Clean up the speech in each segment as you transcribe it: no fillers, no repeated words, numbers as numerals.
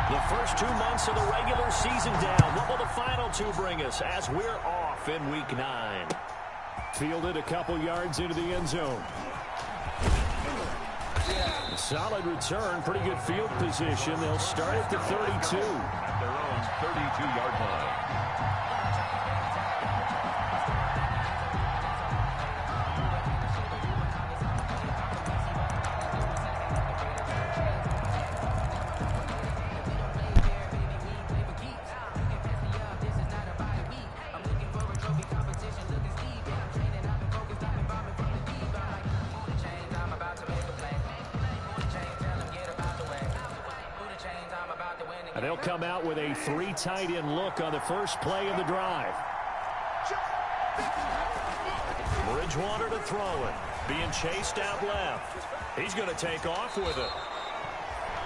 The first 2 months of the regular season down. What will the final 2 bring us as we're off in Week 9? Fielded a couple yards into the end zone. Solid return, pretty good field position. They'll start at the 32. At their own 32-yard line. And they'll come out with a 3 tight end look on the first play of the drive. Bridgewater to throw it. Being chased out left. He's going to take off with it.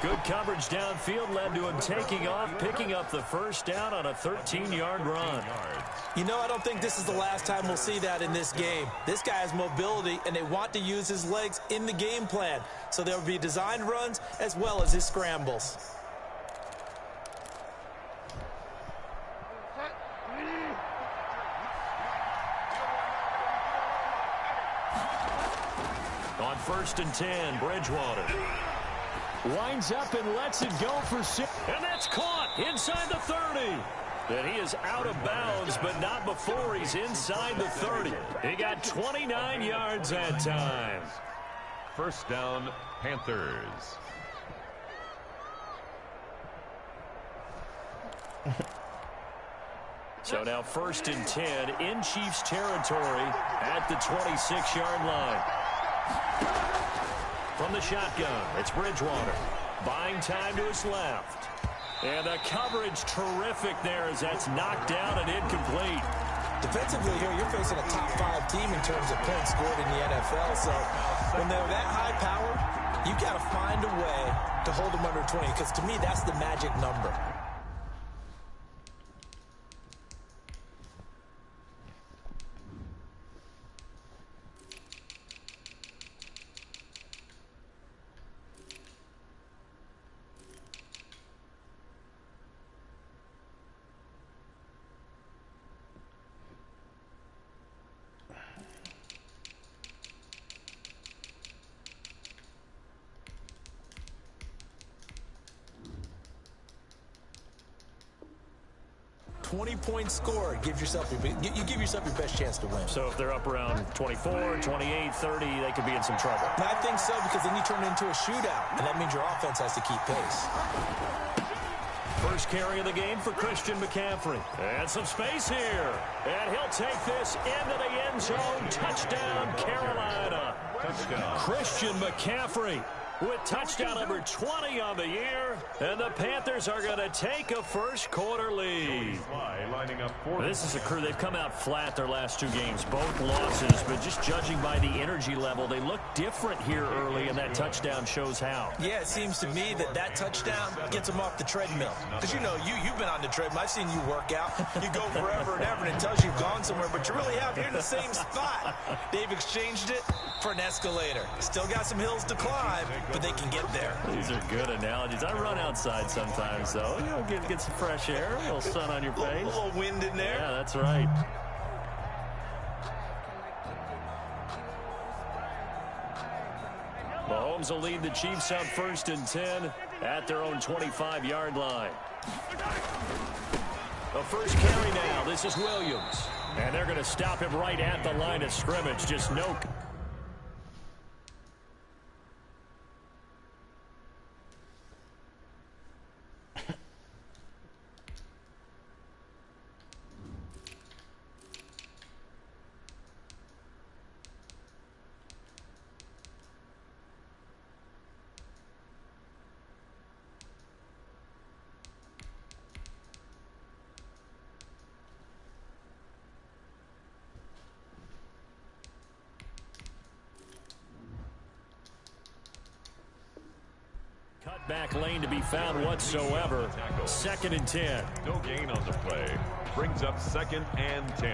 Good coverage downfield led to him taking off, picking up the first down on a 13-yard run. You know, I don't think this is the last time we'll see that in this game. This guy has mobility, and they want to use his legs in the game plan. So there will be designed runs as well as his scrambles. On 1st and 10, Bridgewater. Winds up and lets it go for 6. And that's caught inside the 30. And he is out of bounds, but not before he's inside the 30. He got 29 yards that time. First down, Panthers. So now 1st and 10 in Chiefs territory at the 26-yard line. From the shotgun, it's Bridgewater. Buying time to his left. And the coverage terrific there as that's knocked down and incomplete. Defensively here, you're facing a top 5 team in terms of points scored in the NFL. So when they're that high powered, you got to find a way to hold them under 20, because to me, that's the magic number. Points scored. You give yourself your best chance to win. So if they're up around 24, 28, 30, they could be in some trouble. And I think so, because then you turn it into a shootout, and that means your offense has to keep pace. First carry of the game for Christian McCaffrey. And some space here. And he'll take this into the end zone. Touchdown, Carolina. Touchdown. Christian McCaffrey with touchdown number 20 on the year. And the Panthers are going to take a first quarter lead. Lining up for this is a crew. They've come out flat their last 2 games, both losses. But just judging by the energy level, they look different here early, and that touchdown shows how. Yeah, it seems to me that touchdown gets them off the treadmill. Because, you know, you've been on the treadmill. I've seen you work out. You go forever and ever, and it tells you you've gone somewhere, but you really have. You're in the same spot. They've exchanged it for an escalator. Still got some hills to climb, but they can get there. These are good analogies. I run outside sometimes, though. You know, get some fresh air, a little sun on your face. A little wind in there. Yeah, that's right. Mahomes will lead the Chiefs up 1st and 10 at their own 25-yard line. The first carry now. This is Williams. And they're going to stop him right at the line of scrimmage. Just no... Back lane to be found whatsoever. 2nd and 10. No gain on the play. Brings up 2nd and 10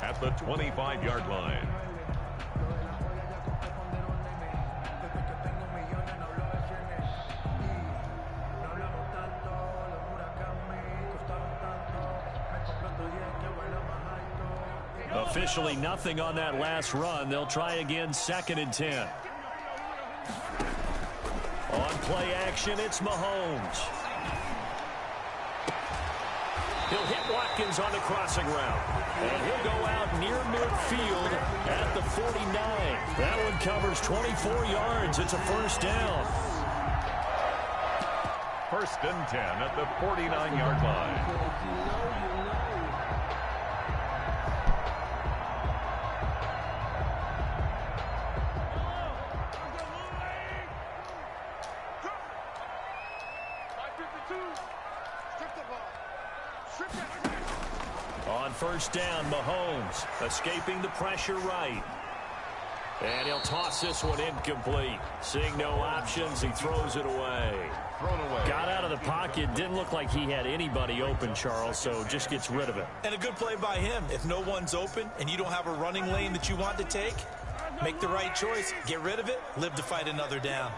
at the 25-yard line. Officially nothing on that last run. They'll try again, 2nd and 10. On play action, it's Mahomes. He'll hit Watkins on the crossing route. And he'll go out near midfield at the 49. That one covers 24 yards. It's a first down. 1st and 10 at the 49-yard line. On 1st down, Mahomes escaping the pressure right. And he'll toss this one incomplete. Seeing no options, he throws it away. Thrown away. Got out of the pocket. Didn't look like he had anybody open, Charles, so just gets rid of it. And a good play by him. If no one's open and you don't have a running lane that you want to take, make the right choice. Get rid of it. Live to fight another down.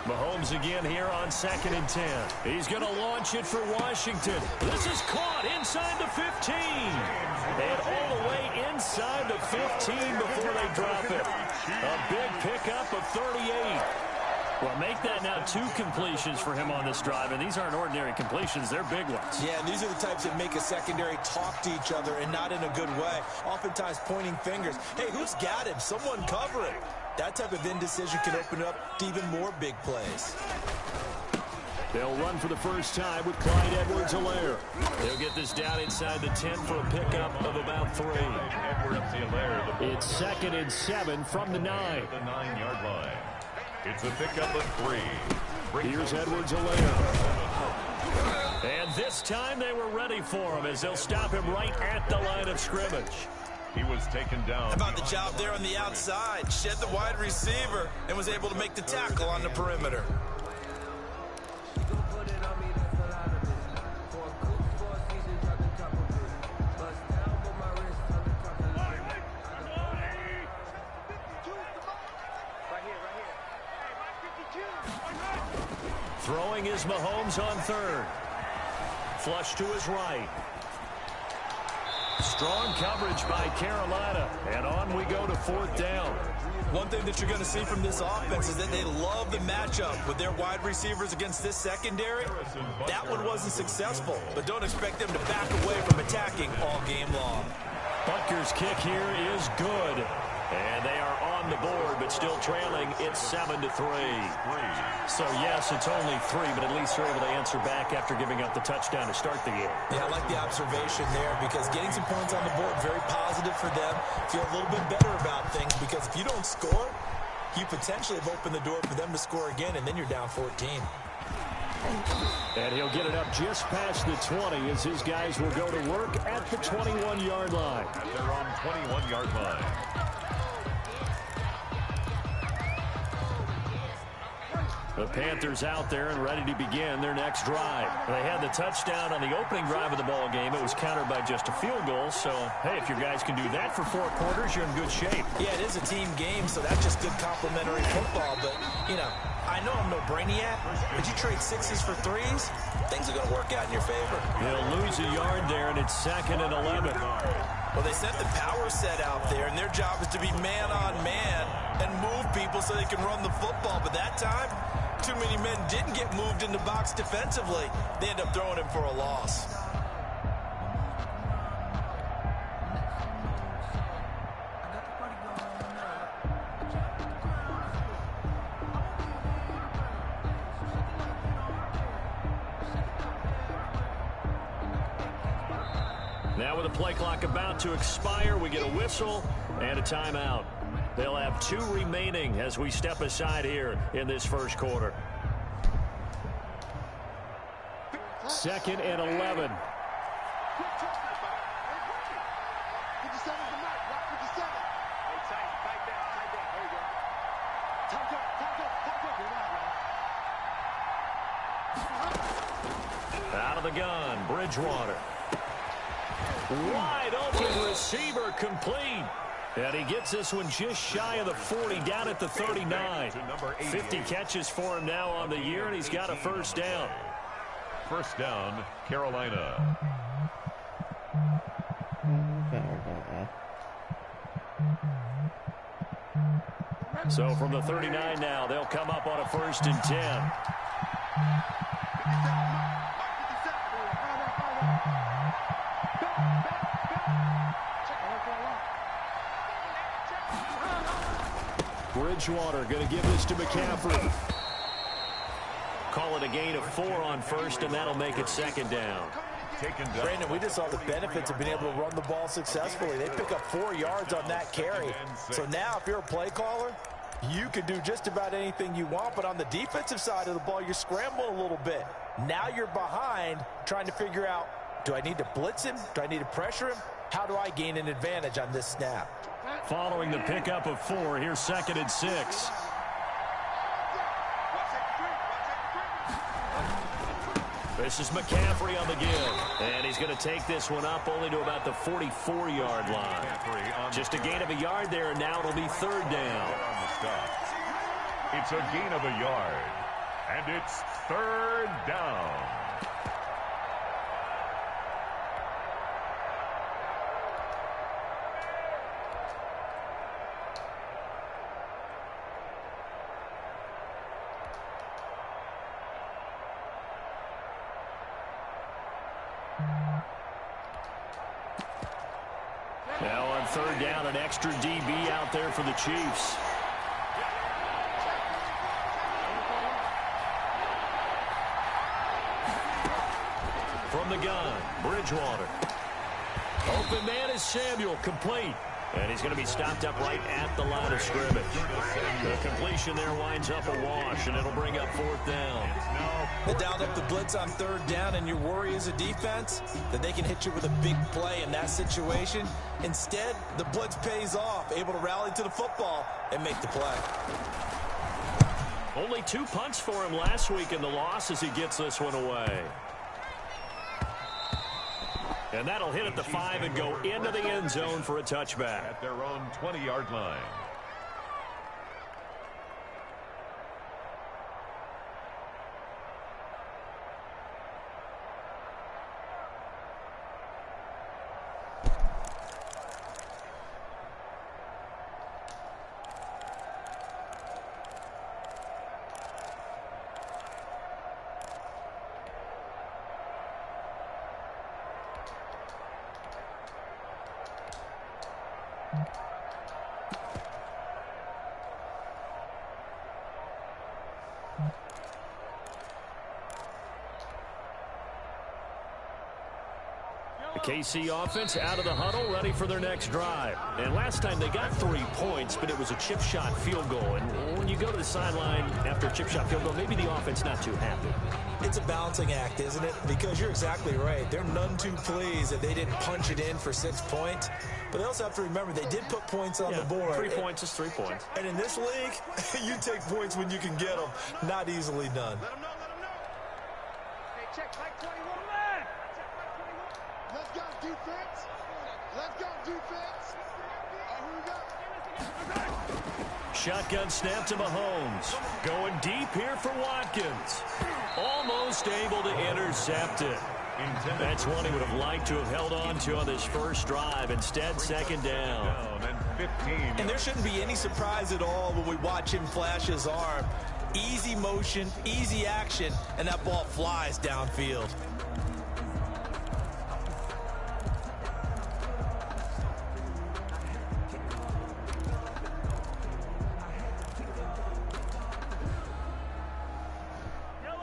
Mahomes again here on 2nd and 10. He's going to launch it for Washington. This is caught inside the 15. And all the way inside the 15 before they drop it. A big pickup of 38. Well, make that now 2 completions for him on this drive, and these aren't ordinary completions. They're big ones. Yeah, and these are the types that make a secondary talk to each other, and not in a good way. Oftentimes pointing fingers. Hey, who's got him? Someone cover him. That type of indecision can open up to even more big plays. They'll run for the first time with Clyde Edwards-Helaire. They'll get this down inside the 10 for a pickup of about 3. It's 2nd and 7 from the 9. The 9-yard line. It's a pickup of 3. Here's Edwards-Helaire. And this time they were ready for him as they'll stop him right at the line of scrimmage. He was taken down. How about the job there on the outside? Shed the wide receiver and was able to make the tackle on the perimeter. Throwing is Mahomes on 3rd. Flush to his right. Strong coverage by Carolina. And on we go to 4th down. One thing that you're going to see from this offense is that they love the matchup with their wide receivers against this secondary. That one wasn't successful, but don't expect them to back away from attacking all game long. Butker's kick here is good. And they are on the board, but still trailing. It's 7-3. So, yes, it's only 3, but at least they're able to answer back after giving up the touchdown to start the game. Yeah, I like the observation there because getting some points on the board, very positive for them. Feel a little bit better about things because if you don't score, you potentially have opened the door for them to score again, and then you're down 14. And he'll get it up just past the 20 as his guys will go to work at the 21-yard line. They're on 21-yard line. The Panthers out there and ready to begin their next drive. They had the touchdown on the opening drive of the ball game. It was countered by just a field goal. So, hey, if your guys can do that for 4 quarters, you're in good shape. Yeah, it is a team game, so that's just good complimentary football. But, you know, I know I'm no brainiac, but you trade 6s for 3s, things are going to work out in your favor. They'll lose a yard there, and it's 2nd and 11. Well, they sent the power set out there, and their job is to be man-on-man and move people so they can run the football. But that time, too many men didn't get moved in the box defensively. They end up throwing him for a loss. Now with the play clock about to expire, we get a whistle and a timeout. They'll have 2 remaining as we step aside here in this first quarter. 2nd and 11. Out of the gun, Bridgewater. Wide open receiver complete. And he gets this one just shy of the 40, down at the 39. 50 catches for him now on the year, and he's got a first down. First down, Carolina. So from the 39 now, they'll come up on a 1st and 10. Bridgewater going to give this to McCaffrey. Call it a gain of 4 on 1st, and that'll make it 2nd down. Brandon, we just saw the benefits of being able to run the ball successfully. They pick up 4 yards on that carry. So now if you're a play caller, you can do just about anything you want. But on the defensive side of the ball, you're scrambling a little bit. Now you're behind trying to figure out, do I need to blitz him? Do I need to pressure him? How do I gain an advantage on this snap? Following the pickup of 4, here's 2nd and 6. This is McCaffrey on the give. And he's going to take this one up only to about the 44-yard line. Just a gain of a yard there, and now it'll be 3rd down. It's a gain of a yard. And it's 3rd down. Now on 3rd down, an extra DB out there for the Chiefs. From the gun, Bridgewater. Open man is Samuel, complete. And he's going to be stopped up right at the line of scrimmage. The completion there winds up a wash, and it'll bring up 4th down. They dialed up the blitz on 3rd down, and your worry as a defense that they can hit you with a big play in that situation. Instead, the blitz pays off, able to rally to the football and make the play. Only 2 punts for him last week in the loss as he gets this one away. And that'll hit at the 5 and go into the end zone for a touchback. At their own 20-yard line. The KC offense out of the huddle, ready for their next drive. And last time they got 3 points, but it was a chip shot field goal. And when you go to the sideline after a chip shot field goal, maybe the offense not too happy. It's a balancing act, isn't it? Because you're exactly right. They're none too pleased that they didn't punch it in for 6 points. But they also have to remember they did put points on the board. 3 points is 3 points. And in this league, you take points when you can get them. Not easily done. Let them know. Hey, check Mike 21, man. Check Mike 21. Let's go, defense. Let's go, defense. Here we go. Shotgun snap to Mahomes. Going deep here for Watkins. Almost able to intercept it. That's one he would have liked to have held on to on this first drive. Instead, 2nd down. And there shouldn't be any surprise at all when we watch him flash his arm. Easy motion, easy action, and that ball flies downfield.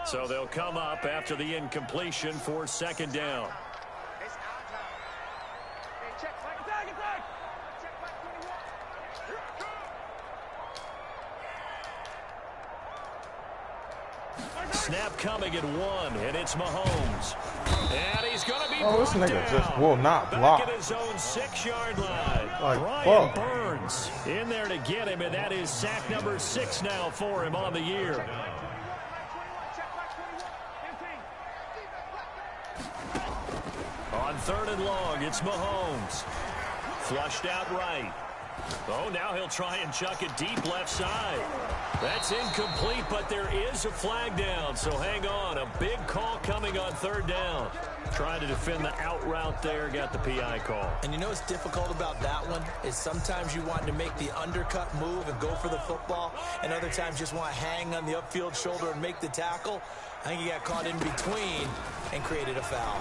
So they'll come up after the incompletion for 2nd down. It's our time. Hey, check Mike. Attack. Check Mike 21. Snap coming at 1, and it's Mahomes. And he's going to be this brought nigga down. just will not block. Back at his own 6-yard line. Like, Brian fuck. Burns in there to get him, and that is sack number 6 now for him on the year. On 3rd and long, it's Mahomes. Flushed out right. Oh, now he'll try and chuck it deep left side. That's incomplete, but there is a flag down, so hang on. A big call coming on third down. Trying to defend the out route there, got the PI call. And you know what's difficult about that one is sometimes you want to make the undercut move and go for the football, and other times just want to hang on the upfield shoulder and make the tackle. I think he got caught in between and created a foul.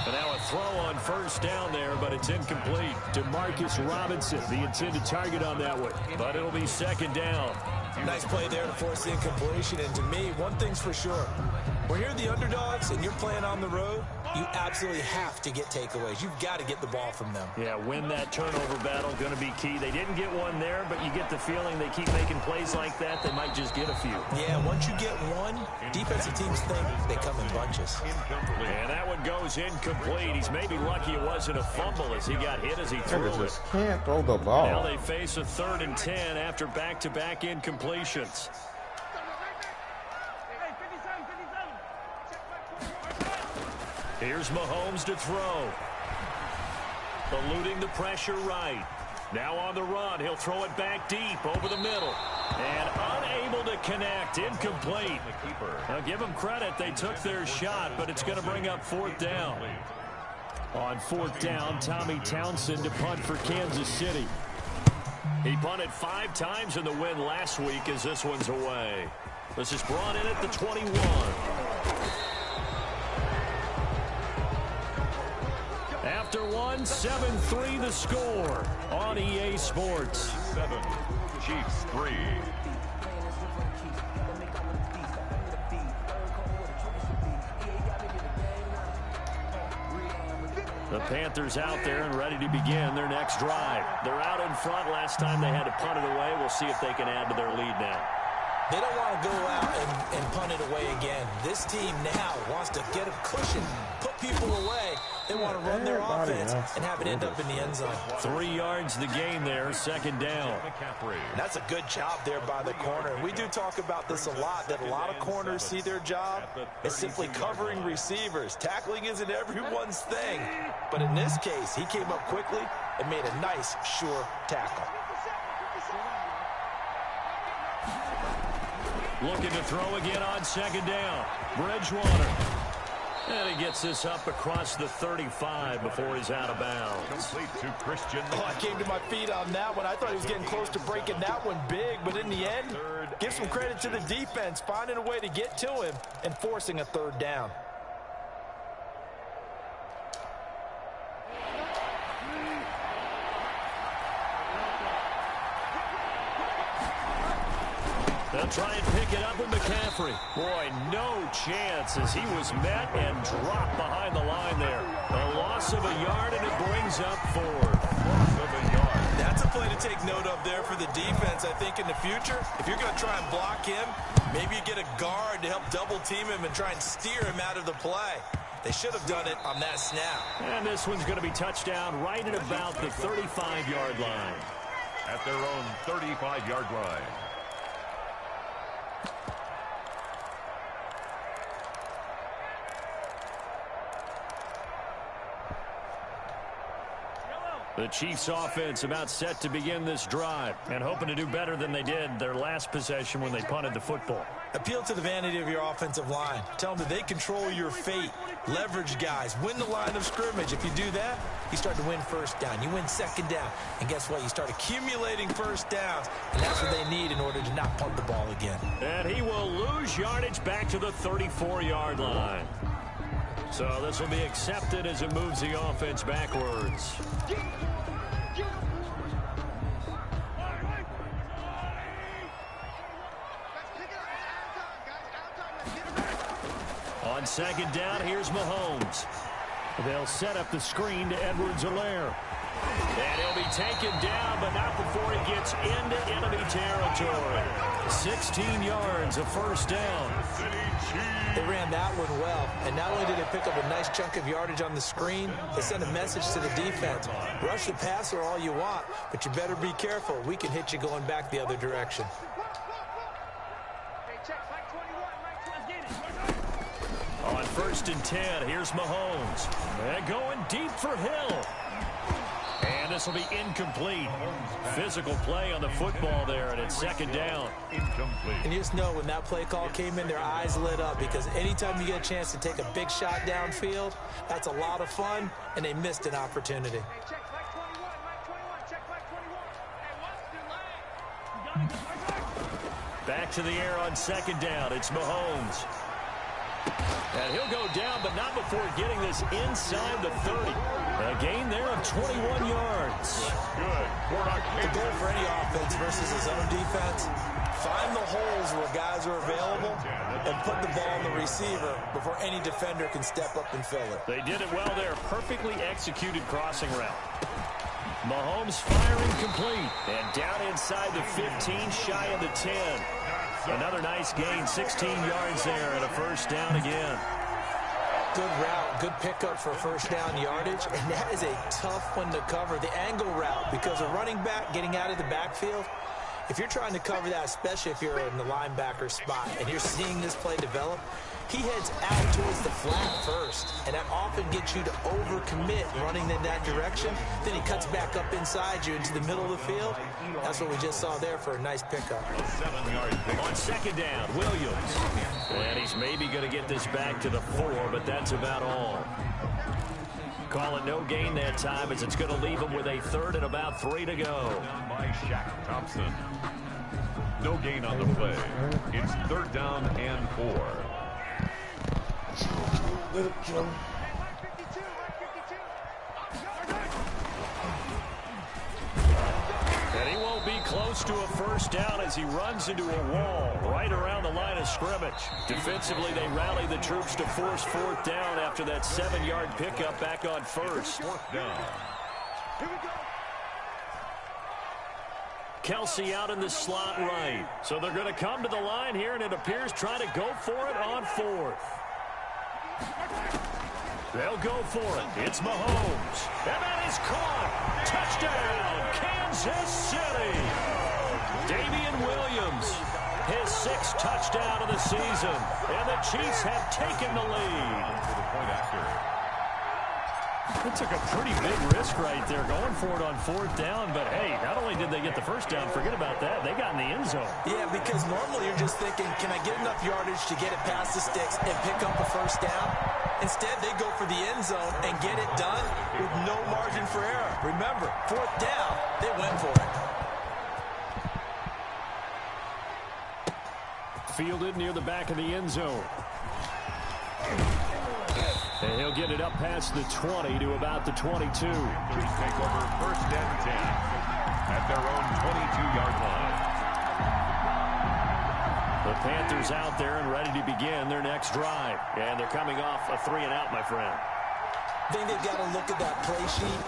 And now a throw on first down there, but it's incomplete. DeMarcus Robinson, the intended target on that one. But it'll be second down. Nice play there to force the incompletion. And to me, one thing's for sure. When you're the underdogs and you're playing on the road, you absolutely have to get takeaways. You've got to get the ball from them. Yeah, win that turnover battle, going to be key. They didn't get one there, but you get the feeling they keep making plays like that, they might just get a few. Yeah, once you get one, defensive teams think they come in bunches. And that one goes incomplete. He's maybe lucky it wasn't a fumble as he got hit as he threw it. Just can't throw the ball. Now they face a 3rd and 10 after back-to-back incompletions. Here's Mahomes to throw. Eluding the pressure right. Now on the run. He'll throw it back deep over the middle. And unable to connect. Incomplete. Now give them credit. They took their shot, but it's going to bring up 4th down. On 4th down, Tommy Townsend to punt for Kansas City. He punted 5 times in the win last week as this one's away. This is brought in at the 21. After one, 7-3 the score on EA Sports. 7, Chiefs 3. The Panthers out there and ready to begin their next drive. They're out in front. Last time they had to punt it away. We'll see if they can add to their lead now. They don't want to go out and punt it away again. This team now wants to get a cushion, put people away. They want to run their offense and have it end up in the end zone. 3 yards the gain there, 2nd down. That's a good job there by the corner. We do talk about this a lot, that a lot of corners see their job as simply covering receivers. Tackling isn't everyone's thing. But in this case, he came up quickly and made a nice, sure tackle. Looking to throw again on 2nd down. Bridgewater. And he gets this up across the 35 before he's out of bounds. Complete to Christian. Oh, I came to my feet on that one. I thought he was getting close to breaking that one big, but in the end, give some credit to the defense, finding a way to get to him and forcing a 3rd down. They'll try and pick it up with McCaffrey. Boy, no chance as he was met and dropped behind the line there. A loss of a yard, and it brings up 4. Loss of a yard. That's a play to take note of there for the defense. I think in the future, if you're going to try and block him, maybe you get a guard to help double-team him and try and steer him out of the play. They should have done it on that snap. And this one's going to be touchdown right at about the 35-yard line. At their own 35-yard line. The Chiefs offense about set to begin this drive and hoping to do better than they did their last possession when they punted the football. Appeal to the vanity of your offensive line. Tell them that they control your fate. Leverage guys. Win the line of scrimmage. If you do that, you start to win 1st down. You win 2nd down. And guess what? You start accumulating 1st downs. And that's what they need in order to not punt the ball again. And he will lose yardage back to the 34-yard line. So this will be accepted as it moves the offense backwards. On 2nd down, here's Mahomes. They'll set up the screen to Edwards-Helaire. And he'll be taken down, but not before he gets into enemy territory. 16 yards, a 1st down. They ran that one well, and not only did they pick up a nice chunk of yardage on the screen, they sent a message to the defense. Rush the passer all you want, but you better be careful. We can hit you going back the other direction. On 1st and 10, here's Mahomes. And going deep for Hill. And this will be incomplete. Physical play on the football there, and it's second down. Incomplete. And you just know when that play call came in, their eyes lit up, because anytime you get a chance to take a big shot downfield, that's a lot of fun, and they missed an opportunity. Hey, check Mike 21, Mike 21, check Mike 21. Hey, what's the lag? Back to the air on second down. It's Mahomes. And he'll go down, but not before getting this inside the 30. A gain there of 21 yards. Good. The goal for any offense versus his own defense, find the holes where guys are available and put the ball in the receiver before any defender can step up and fill it. They did it well there. Perfectly executed crossing route. Mahomes firing complete. And down inside the 15, shy of the 10. Another nice gain, 16 yards there, and a first down again. Good route, good pickup for first down yardage, and that is a tough one to cover, the angle route, because a running back getting out of the backfield, if you're trying to cover that, especially if you're in the linebacker spot and you're seeing this play develop, he heads out towards the flat first, and that often gets you to overcommit running in that direction. Then he cuts back up inside you into the middle of the field. That's what we just saw there for a nice pickup. 7-yard pickup. On second down, Williams. And he's maybe going to get this back to the 4, but that's about all. Call it no gain that time, as it's going to leave him with a third and about 3 to go. Down by Shaq Thompson. No gain on the play. It's third down and 4. And he won't be close to a first down as he runs into a wall right around the line of scrimmage. Defensively, they rally the troops to force fourth down after that 7-yard pickup back on first. Fourth down. Here we go. Kelsey out in the slot right. So they're going to come to the line here, and it appears trying to go for it on fourth. They'll go for it. It's Mahomes. And that is caught. Touchdown, Kansas City. Damian Williams, his 6th touchdown of the season. And the Chiefs have taken the lead. For the point after. They took a pretty big risk right there going for it on fourth down. But, hey, not only did they get the first down, forget about that, they got in the end zone. Yeah, because normally you're just thinking, can I get enough yardage to get it past the sticks and pick up a first down? Instead, they go for the end zone and get it done with no margin for error. Remember, fourth down, they went for it. Fielded near the back of the end zone. And he'll get it up past the 20 to about the 22. Panthers take over first and 10 at their own 22-yard line. The Panthers out there and ready to begin their next drive. And they're coming off a 3-and-out, my friend. I think they've got to look at that play sheet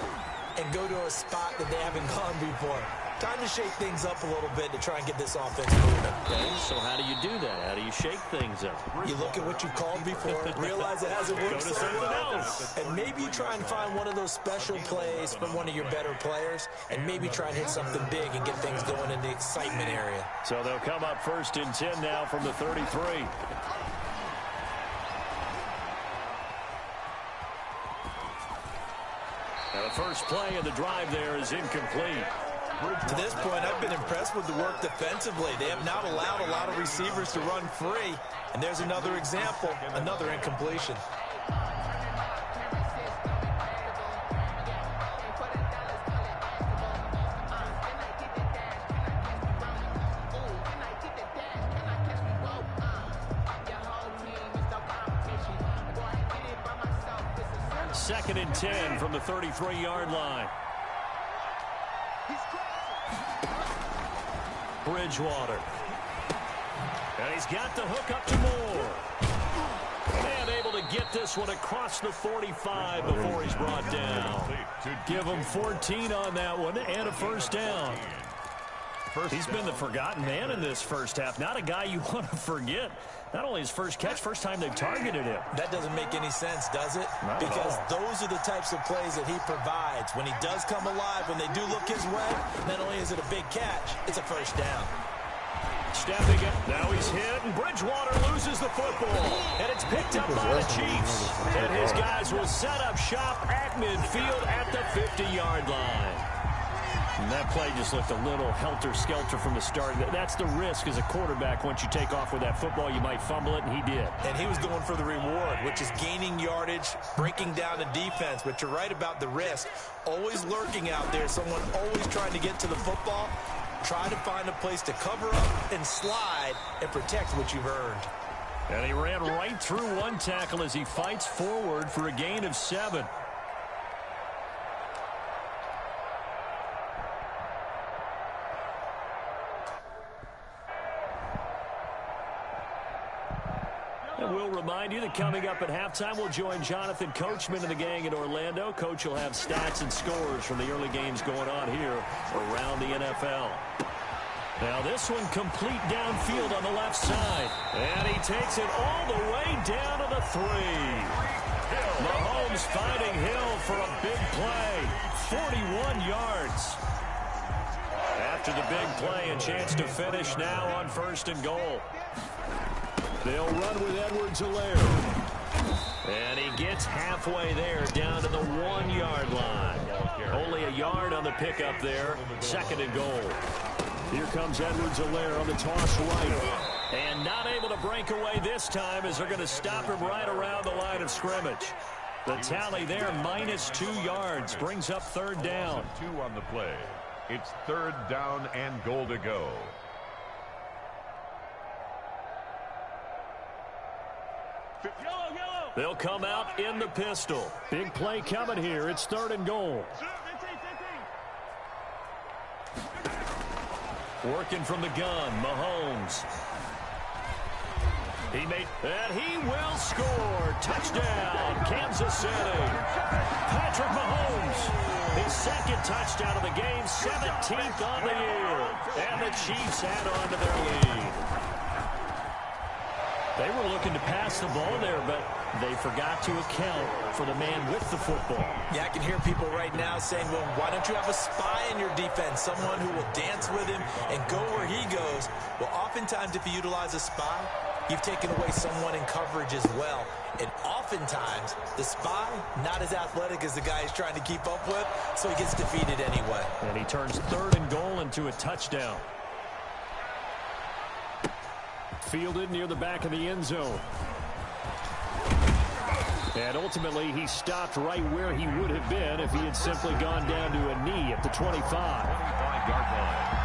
and go to a spot that they haven't gone before. Time to shake things up a little bit to try and get this offense moving. Okay, so how do you do that? How do you shake things up? You look at what you called before, realize it hasn't Go worked to so something well, else. and maybe you try and find one of those special plays from one of your better players, and maybe try and hit something big and get things going in the excitement area. So they'll come up first and 10 now from the 33. Now the first play of the drive there is incomplete. To this point, I've been impressed with the work defensively. They have not allowed a lot of receivers to run free. And there's another example, another incompletion. Second and 10 from the 33-yard line. Bridgewater. And he's got the hook up to Moore. And able to get this one across the 45 before he's brought down. Give him 14 on that one and a first down. He's been the forgotten man in this first half. Not a guy you want to forget. Not only his first catch, first time they've targeted him. That doesn't make any sense, does it? Not because at all. those are the types of plays that he provides. When he does come alive, when they do look his way, not only is it a big catch, it's a first down. Stepping in. Now he's hit, and Bridgewater loses the football. And it's picked up by the Chiefs. And his guys will set up shop at midfield at the 50-yard line. And that play just looked a little helter-skelter from the start. That's the risk as a quarterback. Once you take off with that football, you might fumble it, and he did. And he was going for the reward, which is gaining yardage, breaking down the defense. But you're right about the risk. Always lurking out there, someone always trying to get to the football. Try to find a place to cover up and slide and protect what you've earned. And he ran right through one tackle as he fights forward for a gain of 7. And we'll remind you that coming up at halftime, we'll join Jonathan Coachman and the gang in Orlando. Coach will have stats and scores from the early games going on here around the NFL. Now this one complete downfield on the left side. And he takes it all the way down to the 3. Mahomes finding Hill for a big play. 41 yards. After the big play, a chance to finish now on 1st and goal. They'll run with Edwards-Helaire. And he gets halfway there down to the 1-yard line. Only a yard on the pickup there. 2nd and goal. Here comes Edwards-Helaire on the toss right. And not able to break away this time as they're going to stop him right around the line of scrimmage. The tally there, -2 yards, brings up 3rd down. 2 on the play. It's 3rd down and goal to go. They'll come out in the pistol. Big play coming here. It's 3rd and goal. Working from the gun, Mahomes. And he will score. Touchdown, Kansas City. Patrick Mahomes, his 2nd touchdown of the game, 17th on the year. And the Chiefs add on to their lead. They were looking to pass the ball there, but they forgot to account for the man with the football. Yeah, I can hear people right now saying, well, why don't you have a spy in your defense, someone who will dance with him and go where he goes? Well, oftentimes if you utilize a spy, you've taken away someone in coverage as well. And oftentimes, the spy, not as athletic as the guy he's trying to keep up with, so he gets defeated anyway. And he turns 3rd and goal into a touchdown. Fielded near the back of the end zone. And ultimately, he stopped right where he would have been if he had simply gone down to a knee at the 25. 25-yard line.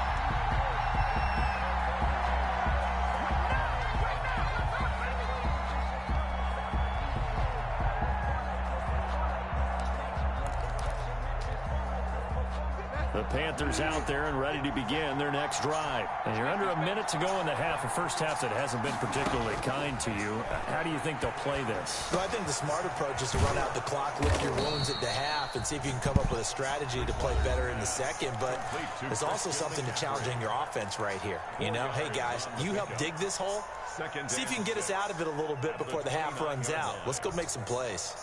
The Panthers out there and ready to begin their next drive. And you're under a minute to go in the half, a first half that hasn't been particularly kind to you. How do you think they'll play this? Well, I think the smart approach is to run out the clock, lick your wounds at the half, and see if you can come up with a strategy to play better in the second. But there's also something to challenging your offense right here. You know, hey, guys, you help dig this hole. See if you can get us out of it a little bit before the half runs out. Let's go make some plays.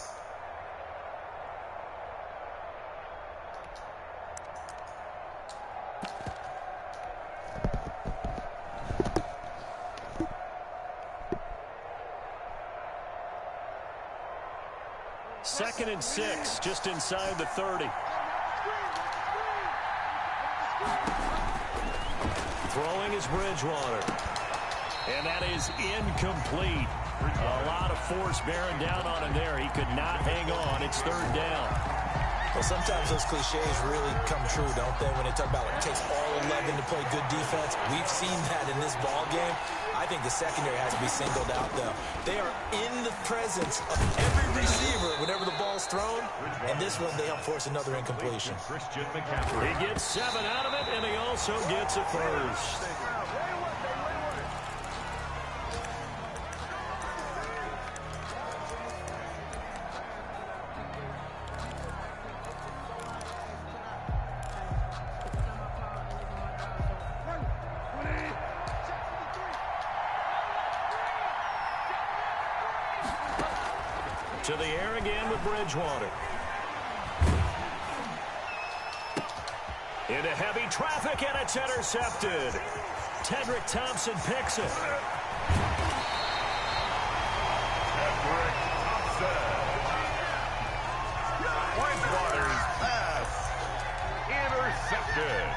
Second and 6, just inside the 30. Throwing is Bridgewater. And that is incomplete. A lot of force bearing down on him there. He could not hang on. It's 3rd down. Well, sometimes those cliches really come true, don't they? When they talk about it takes all 11 to play good defense. We've seen that in this ball game. I think the secondary has to be singled out, though. They are in the presence of every receiver whenever the ball's thrown. And this one, they help force another incompletion. He gets 7 out of it, and he also gets a first. To the air again with Bridgewater. Into heavy traffic, and it's intercepted. Tedrick Thompson picks it. Tedrick Thompson. Bridgewater's pass. Intercepted.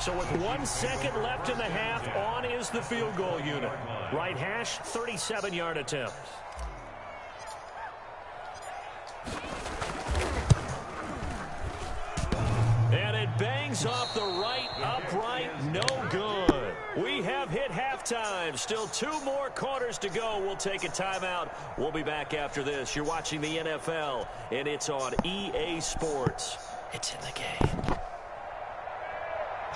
So with 1 second left in the half, on is the field goal unit. Right hash, 37-yard attempt. And it bangs off the right upright, no good. We have hit halftime. Still 2 more quarters to go. We'll take a timeout. We'll be back after this. You're watching the NFL, and it's on EA Sports. It's in the game.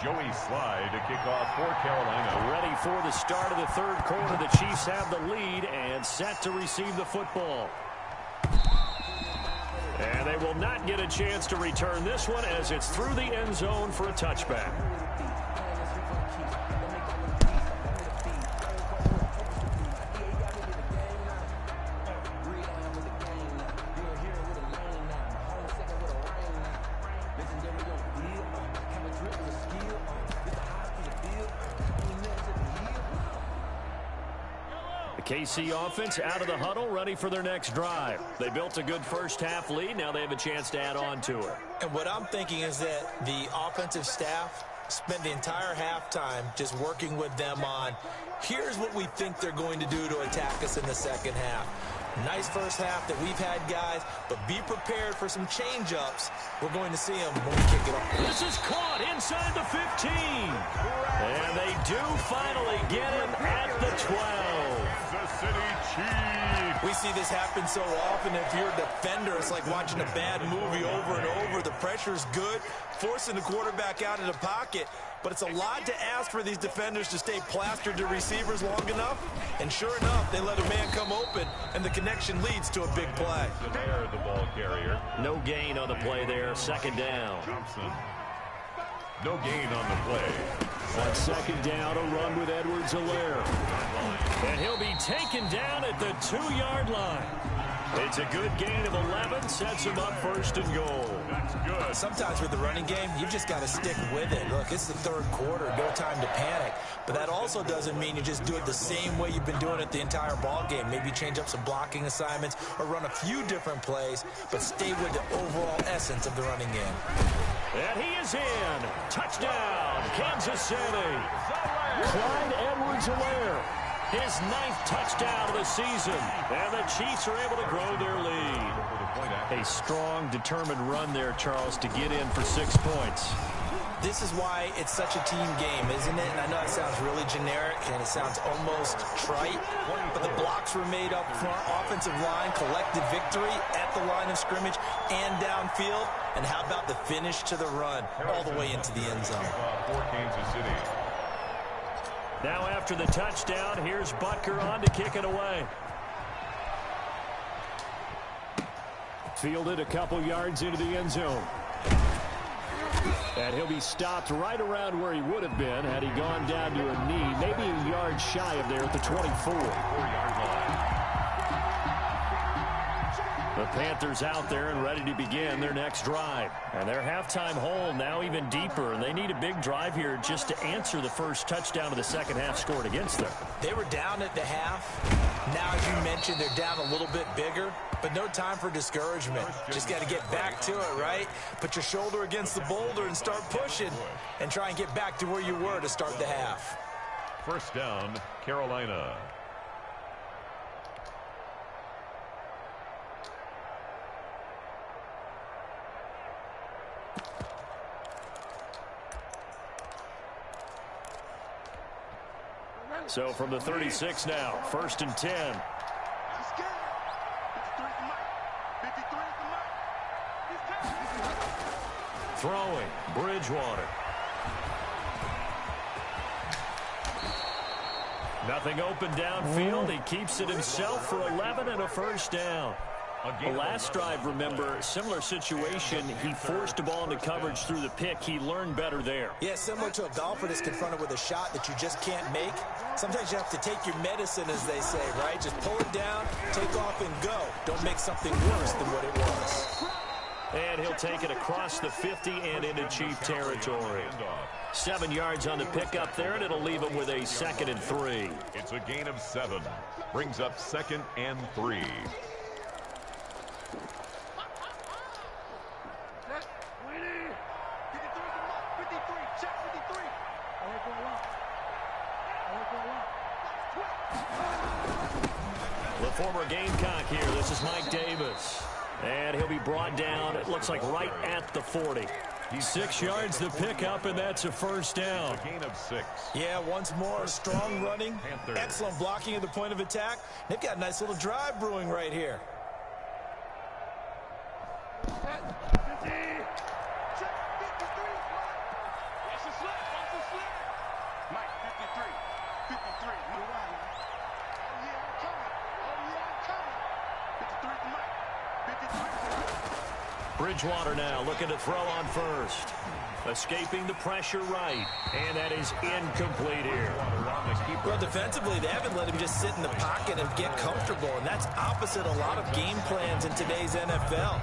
Joey Slye to kick off for Carolina. Ready for the start of the third quarter. The Chiefs have the lead and set to receive the football. And they will not get a chance to return this one as it's through the end zone for a touchback. KC offense out of the huddle, ready for their next drive. They built a good first-half lead. Now they have a chance to add on to it. And what I'm thinking is that the offensive staff spent the entire halftime just working with them on, here's what we think they're going to do to attack us in the second half. Nice first half that we've had, guys, but be prepared for some change-ups. We're going to see them when we kick it off. This is caught inside the 15. And they do finally get him at the 12. Kansas City Chiefs. We see this happen so often. If you're a defender, it's like watching a bad movie over and over. The pressure's good, forcing the quarterback out of the pocket. But it's a lot to ask for these defenders to stay plastered to receivers long enough. And sure enough, they let a man come open, and the connection leads to a big play. There, the ball carrier. No gain on the play there. Second down. Thompson. No gain on the play. On second down, a run with Edwards-Helaire. And he'll be taken down at the 2-yard line. It's a good gain of 11, sets him up first and goal. That's good. Sometimes with the running game, you've just got to stick with it. Look, it's the third quarter, no time to panic. But that also doesn't mean you just do it the same way you've been doing it the entire ball game. Maybe change up some blocking assignments or run a few different plays, but stay with the overall essence of the running game. And he is in. Touchdown, Kansas City. Clyde Edwards-Helaire. His 9th touchdown of the season. And the Chiefs are able to grow their lead. A strong, determined run there, Charles, to get in for 6 points. This is why it's such a team game, isn't it? And I know it sounds really generic and it sounds almost trite, but the blocks were made up front, offensive line, collective victory at the line of scrimmage and downfield. And how about the finish to the run all the way into the end zone? For Kansas City. Now after the touchdown, here's Butker on to kick it away. Fielded a couple yards into the end zone. And he'll be stopped right around where he would have been had he gone down to a knee, maybe a yard shy of there at the 24. 4-yard line. The Panthers out there and ready to begin their next drive. And their halftime hole now even deeper, and they need a big drive here just to answer the first touchdown of the second half scored against them. They were down at the half. Now, as you mentioned, they're down a little bit bigger, but no time for discouragement. Just got to get back to it, right? Put your shoulder against the boulder and start pushing and try and get back to where you were to start the half. First down, Carolina. So from the 36 now, 1st and 10. Throwing, Bridgewater. Nothing open downfield. He keeps it himself for 11 and a first down. The last drive, remember, similar situation. He forced a ball into coverage through the pick. He learned better there. Yeah, similar to a golfer that's confronted with a shot that you just can't make. Sometimes you have to take your medicine, as they say, right? Just pull it down, take off, and go. Don't make something worse than what it was. And he'll take it across the 50 and into Chief territory. 7 yards on the pickup there, and it'll leave him with a 2nd and 3. It's a gain of 7. Brings up 2nd and 3. The former Gamecock here. This is Mike Davis. And he'll be brought down, it looks like right at the 40. 6 yards the pickup, and that's a first down. A gain of 6. Yeah, once more, strong running, excellent blocking at the point of attack. They've got a nice little drive brewing right here. Bridgewater now looking to throw on first. Escaping the pressure right. And that is incomplete here. Well, defensively, they haven't let him just sit in the pocket and get comfortable, and that's opposite a lot of game plans in today's NFL.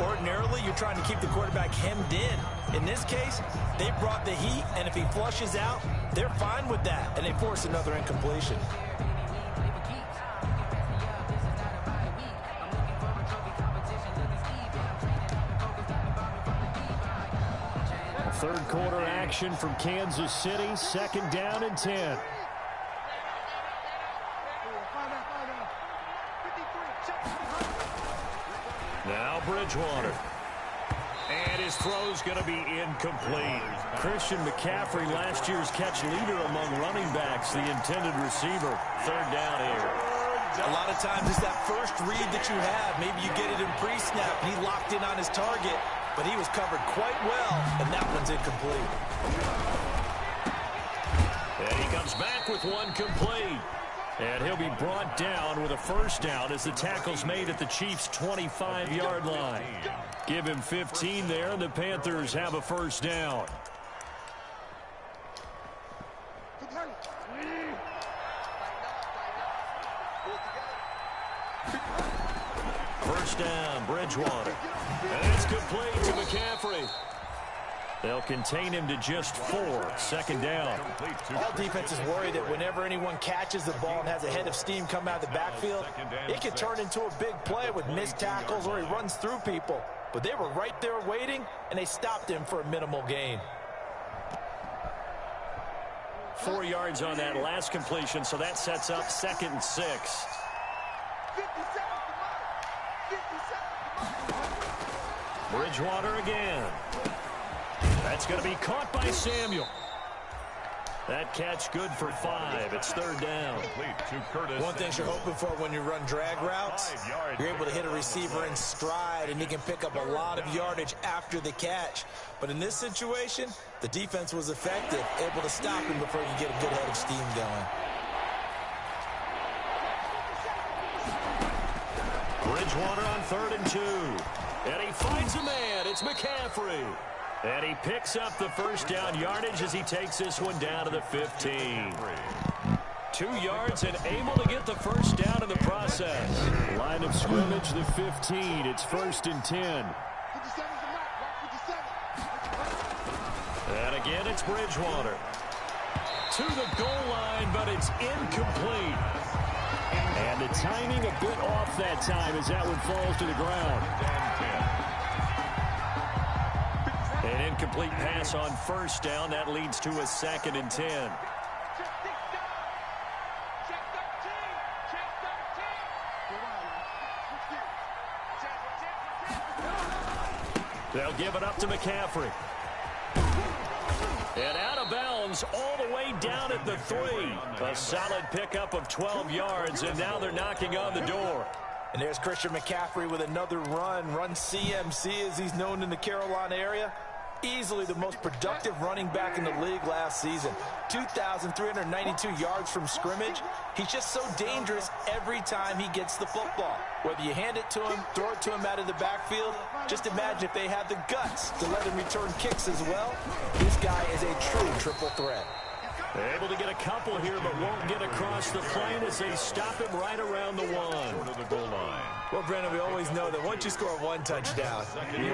Ordinarily, you're trying to keep the quarterback hemmed in. In this case, they brought the heat, and if he flushes out, they're fine with that, and they force another incompletion. Third quarter action from Kansas City. 2nd down and 10. Now Bridgewater. And his throw's going to be incomplete. Christian McCaffrey, last year's catch leader among running backs, the intended receiver. 3rd down here. A lot of times it's that first read that you have. Maybe you get it in pre-snap. He locked in on his target, but he was covered quite well, and that one's incomplete. And he comes back with one complete. And he'll be brought down with a first down as the tackle's made at the Chiefs' 25-yard line. Give him 15 there, and the Panthers have a first down. First down, Bridgewater. And it's complete to McCaffrey. They'll contain him to just 4. 2nd down. All defenses worry that whenever anyone catches the ball and has a head of steam come out of the backfield, it can turn into a big play with missed tackles or he runs through people. But they were right there waiting, and they stopped him for a minimal gain. 4 yards on that last completion, so that sets up 2nd and 6. Bridgewater again. That's going to be caught by Samuel. That catch good for 5. It's 3rd down. One thing you're hoping for when you run drag routes, you're able to hit a receiver in stride, and he can pick up a lot of yardage after the catch. But in this situation, the defense was effective, able to stop him before you get a good head of steam going. Bridgewater on 3rd and 2. And he finds a man. It's McCaffrey. And he picks up the first down yardage as he takes this one down to the 15. 2 yards and able to get the first down in the process. Line of scrimmage, the 15. It's 1st and 10. And again, it's Bridgewater. To the goal line, but it's incomplete. And the timing a bit off that time as that one falls to the ground. An incomplete pass on first down. That leads to a 2nd and 10. They'll give it up to McCaffrey. And out of bounds all the way down at the 3. A solid pickup of 12 yards, and now they're knocking on the door. And there's Christian McCaffrey with another run CMC as he's known in the Carolina area. Easily the most productive running back in the league last season. 2,392 yards from scrimmage. He's just so dangerous every time he gets the football. Whether you hand it to him, throw it to him out of the backfield, just imagine if they have the guts to let him return kicks as well. This guy is a true triple threat. They're able to get a couple here, but won't get across the plane as they stop him right around the 1. To the goal line. Well, Brandon, we always know that once you score one touchdown, you're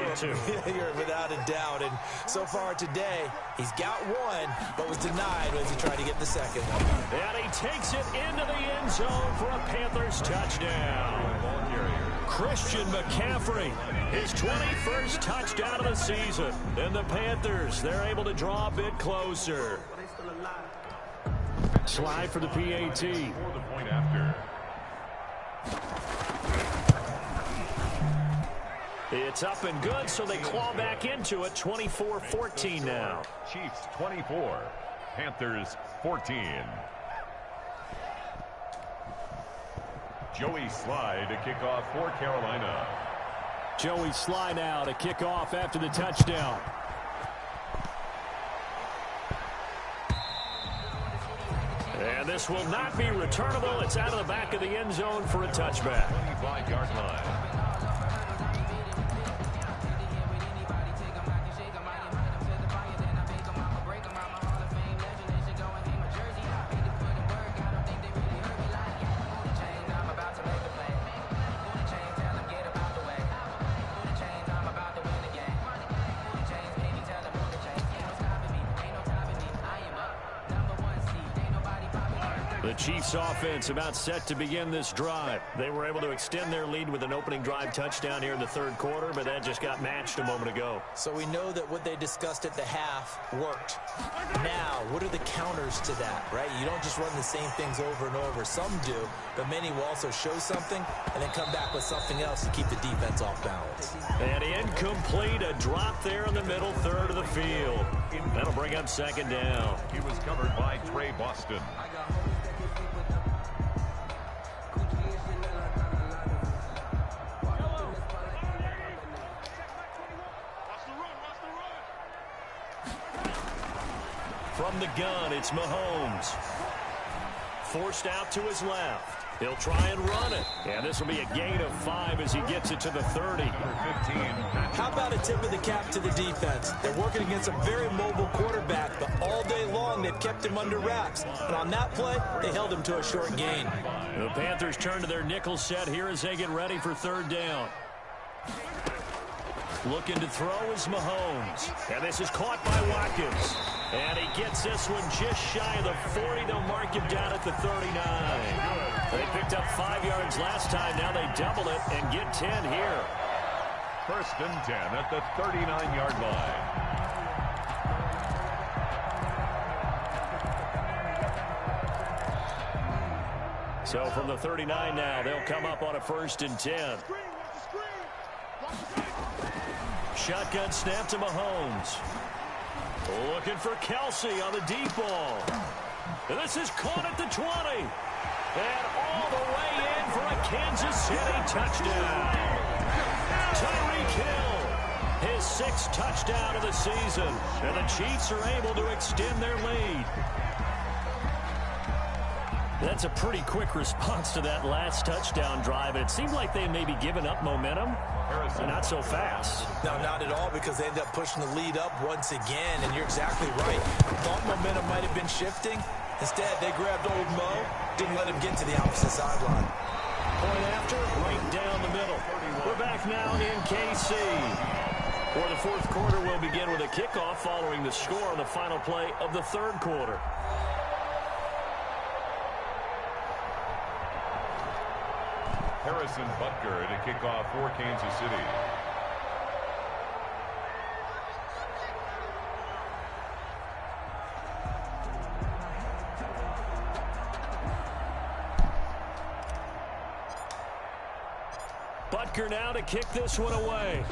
without a doubt. And so far today, he's got one, but was denied as he tried to get the second one. And he takes it into the end zone for a Panthers touchdown. Christian McCaffrey, his 21st touchdown of the season. And the Panthers, they're able to draw a bit closer. Slide for the PAT. For the point after. It's up and good, so they claw back into it. 24-14 now. Chiefs 24, Panthers 14. Joey Slye to kick off for Carolina. Joey Slye now to kick off after the touchdown. And this will not be returnable. It's out of the back of the end zone for a touchback. 25-yard line. The Chiefs offense about set to begin this drive. They were able to extend their lead with an opening drive touchdown here in the third quarter, but that just got matched a moment ago. So we know that what they discussed at the half worked. Now, what are the counters to that, right? You don't just run the same things over and over. Some do, but many will also show something and then come back with something else to keep the defense off balance. And incomplete, a drop there in the middle third of the field. That'll bring up second down. He was covered by Trey Boston. From the gun, it's Mahomes. Forced out to his left. He'll try and run it. And this will be a gain of 5 as he gets it to the 30. How about a tip of the cap to the defense? They're working against a very mobile quarterback, but all day long they've kept him under wraps. And on that play, they held him to a short gain. The Panthers turn to their nickel set here as they get ready for third down. Looking to throw is Mahomes. And this is caught by Watkins. And he gets this one just shy of the 40. They'll mark him down at the 39. They picked up 5 yards last time. Now they double it and get 10 here. First and 10 at the 39-yard line. So from the 39 now, they'll come up on a first and 10. Shotgun snap to Mahomes. Looking for Kelsey on the deep ball. And this is caught at the 20. And all the way in for a Kansas City touchdown. Tyreek Hill, his 6th touchdown of the season. And the Chiefs are able to extend their lead. That's a pretty quick response to that last touchdown drive. And it seemed like they may be giving up momentum. Not so fast. No, not at all, because they end up pushing the lead up once again. And you're exactly right. Thought momentum might have been shifting. Instead, they grabbed old Mo, didn't let him get to the opposite sideline. Point after, right down the middle. We're back now in KC. For the fourth quarter, we'll begin with a kickoff following the score on the final play of the third quarter. Harrison Butker to kick off for Kansas City. Butker now to kick this one away.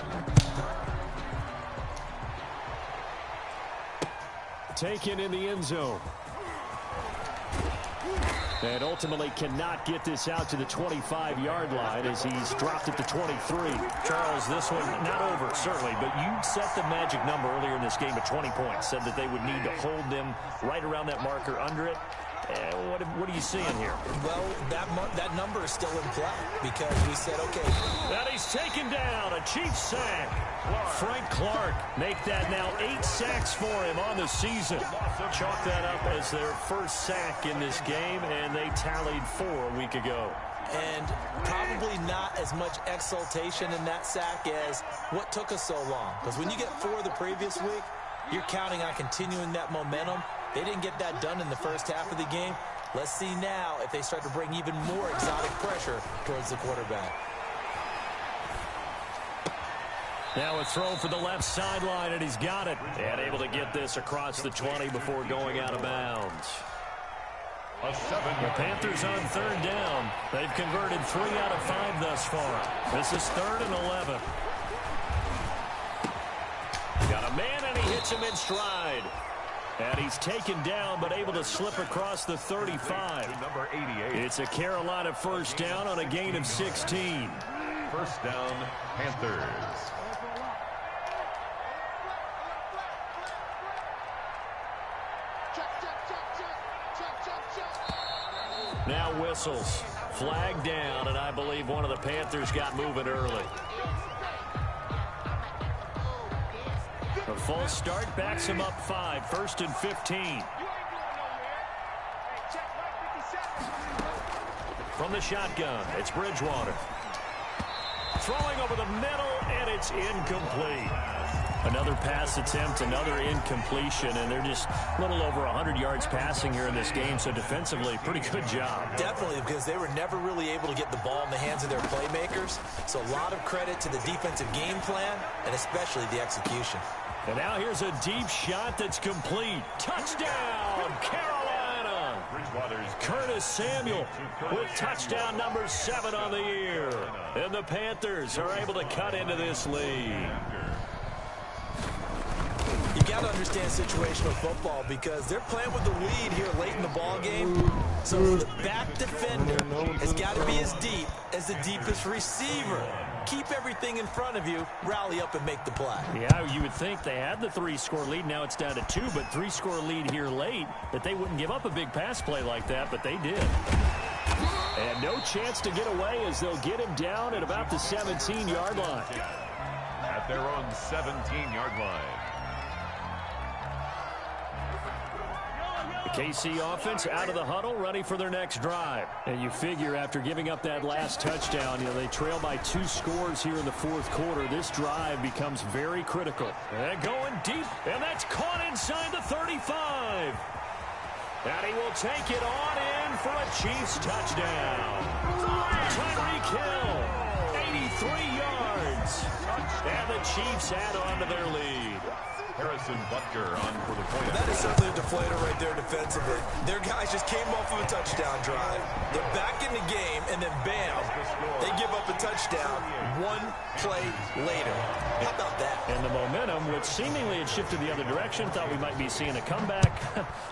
Taken in the end zone. And ultimately cannot get this out to the 25-yard line as he's dropped at the 23. Charles, this one not over, certainly, but you set the magic number earlier in this game at 20 points. Said that they would need to hold them right around that marker under it. What are you seeing here? Well, that number is still in play because we said, okay. And he's taken down. A Chiefs sack. Frank Clark make that now 8 sacks for him on the season. Chalk that up as their first sack in this game, and they tallied 4 a week ago. And probably not as much exultation in that sack as what took us so long. Because when you get 4 the previous week, you're counting on continuing that momentum. They didn't get that done in the first half of the game. Let's see now if they start to bring even more exotic pressure towards the quarterback. Now a throw for the left sideline, and he's got it. And able to get this across the 20 before going out of bounds. The Panthers on 3rd down. They've converted 3 out of 5 thus far. This is 3rd and 11. Got a man, and he hits him in stride. And he's taken down, but able to slip across the 35. Number 88. It's a Carolina 1st down on a gain of 16. 1st down, Panthers. Now whistles. Flag down, and I believe one of the Panthers got moving early. A false start backs him up 5. 1st and 15. From the shotgun, it's Bridgewater. Throwing over the middle, and it's incomplete. Another pass attempt, another incompletion, and they're just a little over 100 yards passing here in this game, so defensively, pretty good job. Definitely, because they were never really able to get the ball in the hands of their playmakers, so a lot of credit to the defensive game plan, and especially the execution. And now here's a deep shot that's complete. Touchdown, Carolina! Curtis Samuel with touchdown number 7 on the year. And the Panthers are able to cut into this lead. You got to understand situational football because they're playing with the lead here late in the ball game. So the back defender has got to be as deep as the deepest receiver. Keep everything in front of you, rally up and make the play. Yeah, you would think they had the 3-score lead. Now it's down to 2, but 3-score lead here late, that they wouldn't give up a big pass play like that, but they did. And no chance to get away as they'll get him down at about the 17-yard line. At their own 17-yard line. KC offense out of the huddle, ready for their next drive. And you figure after giving up that last touchdown, they trail by 2 scores here in the 4th quarter. This drive becomes very critical. And going deep, and that's caught inside the 35. And he will take it on in for a Chiefs touchdown. Tyreek Hill, 83 yards. And the Chiefs add on to their lead. Harrison Butker on for the point. That is certainly a deflator right there defensively. Their guys just came off of a touchdown drive. They're back in the game, and then bam, they give up a touchdown 1 play later. How about that? And the momentum, which seemingly had shifted the other direction, thought we might be seeing a comeback.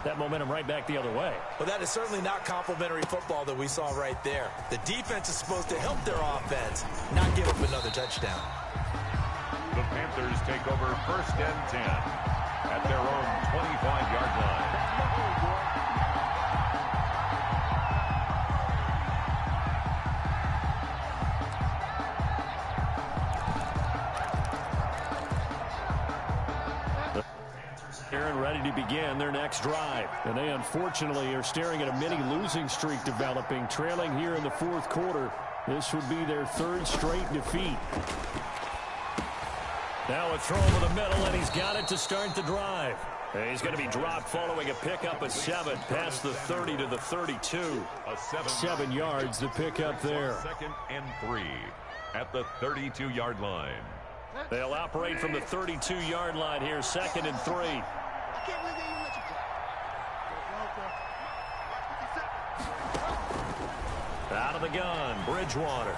That momentum right back the other way. Well, that is certainly not complimentary football that we saw right there. The defense is supposed to help their offense, not give up another touchdown. The Panthers take over 1st and 10 at their own 25-yard line. Aaron ready to begin their next drive. And they unfortunately are staring at a mini losing streak developing, trailing here in the 4th quarter. This would be their 3rd straight defeat. Now a throw over the middle, and he's got it to start the drive. And he's going to be dropped following a pickup of 7 past the 30 to the 32. 7 yards to pick up there. 2nd and 3 at the 32-yard line. They'll operate from the 32-yard line here, 2nd and 3. Out of the gun, Bridgewater.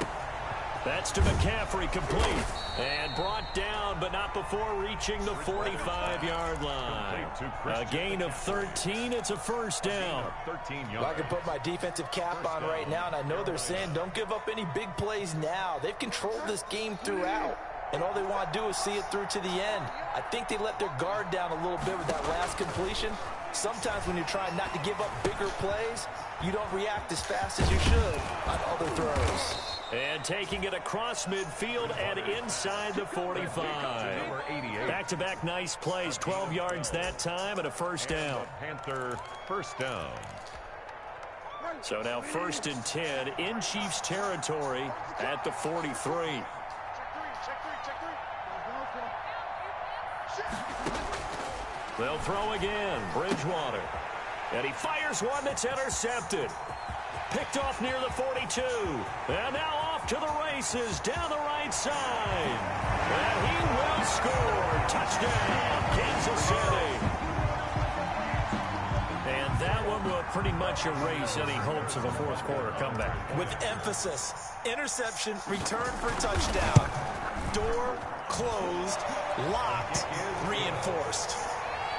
That's to McCaffrey, complete. And brought down, but not before reaching the 45-yard line. A gain of 13. It's a 1st down. Well, I can put my defensive cap on right now, and I know they're saying don't give up any big plays now. They've controlled this game throughout, and all they want to do is see it through to the end. I think they let their guard down a little bit with that last completion. Sometimes when you're trying not to give up bigger plays, you don't react as fast as you should on other throws. And taking it across midfield and inside the 45. Back-to-back nice plays, 12 yards that time and a 1st down. Panther 1st down. So now 1st and 10 in Chiefs territory at the 43. They'll throw again. Bridgewater. And he fires one that's intercepted. Picked off near the 42. And now off to the races down the right side. And he will score. Touchdown, Kansas City. And that one will pretty much erase any hopes of a fourth quarter comeback. With emphasis, interception, return for touchdown. Door closed, locked, reinforced.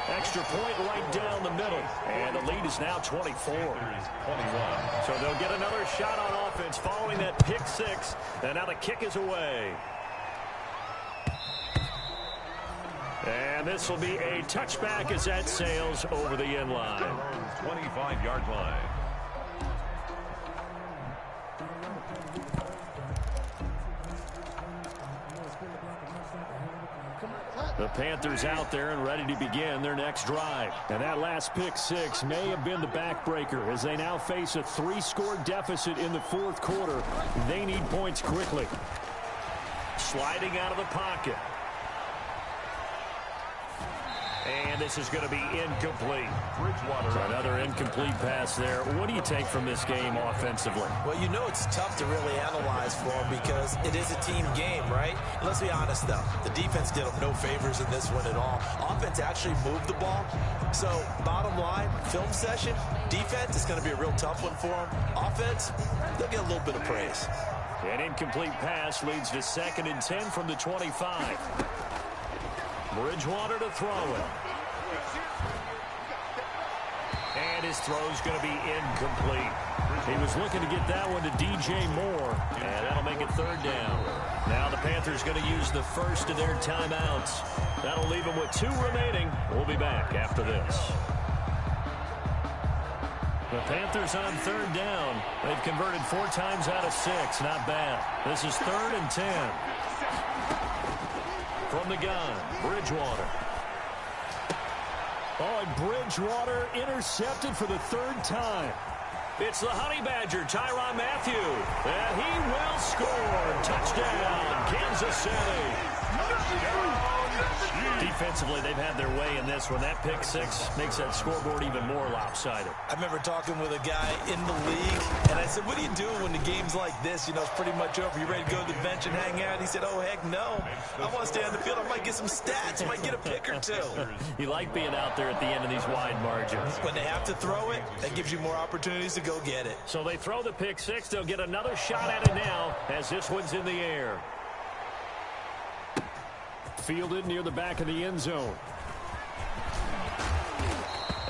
Extra point right down the middle. And the lead is now 24. 21. So they'll get another shot on offense following that pick six. And now the kick is away. And this will be a touchback as that sails over the end line. 25-yard line. The Panthers out there and ready to begin their next drive. And that last pick six may have been the backbreaker as they now face a 3-score deficit in the fourth quarter. They need points quickly. Sliding out of the pocket. And this is going to be incomplete. Bridgewater. Another incomplete pass there. What do you take from this game offensively? Well, you know it's tough to really analyze for them because it is a team game, right? Let's be honest, though. The defense did them no favors in this one at all. Offense actually moved the ball. So, bottom line, film session, defense is going to be a real tough one for them. Offense, they'll get a little bit of praise. An incomplete pass leads to 2nd and 10 from the 25. Bridgewater to throw it. And his throw's going to be incomplete. He was looking to get that one to DJ Moore, and that'll make it 3rd down. Now the Panthers going to use the first of their timeouts. That'll leave them with 2 remaining. We'll be back after this. The Panthers on 3rd down. They've converted 4 times out of 6. Not bad. This is 3rd and 10. From the gun, Bridgewater. Oh, and Bridgewater intercepted for the 3rd time. It's the Honey Badger, Tyrann Mathieu. And he will score. Touchdown, Kansas City. Defensively, they've had their way in this one. That pick six makes that scoreboard even more lopsided. I remember talking with a guy in the league, and I said, what do you do when the game's like this? You know, it's pretty much over. You ready to go to the bench and hang out? He said, oh, heck no. I want to stay on the field. I might get some stats. I might get a pick or 2. You like being out there at the end of these wide margins. When they have to throw it, that gives you more opportunities to go get it. So they throw the pick six. They'll get another shot at it now as this one's in the air. Fielded near the back of the end zone.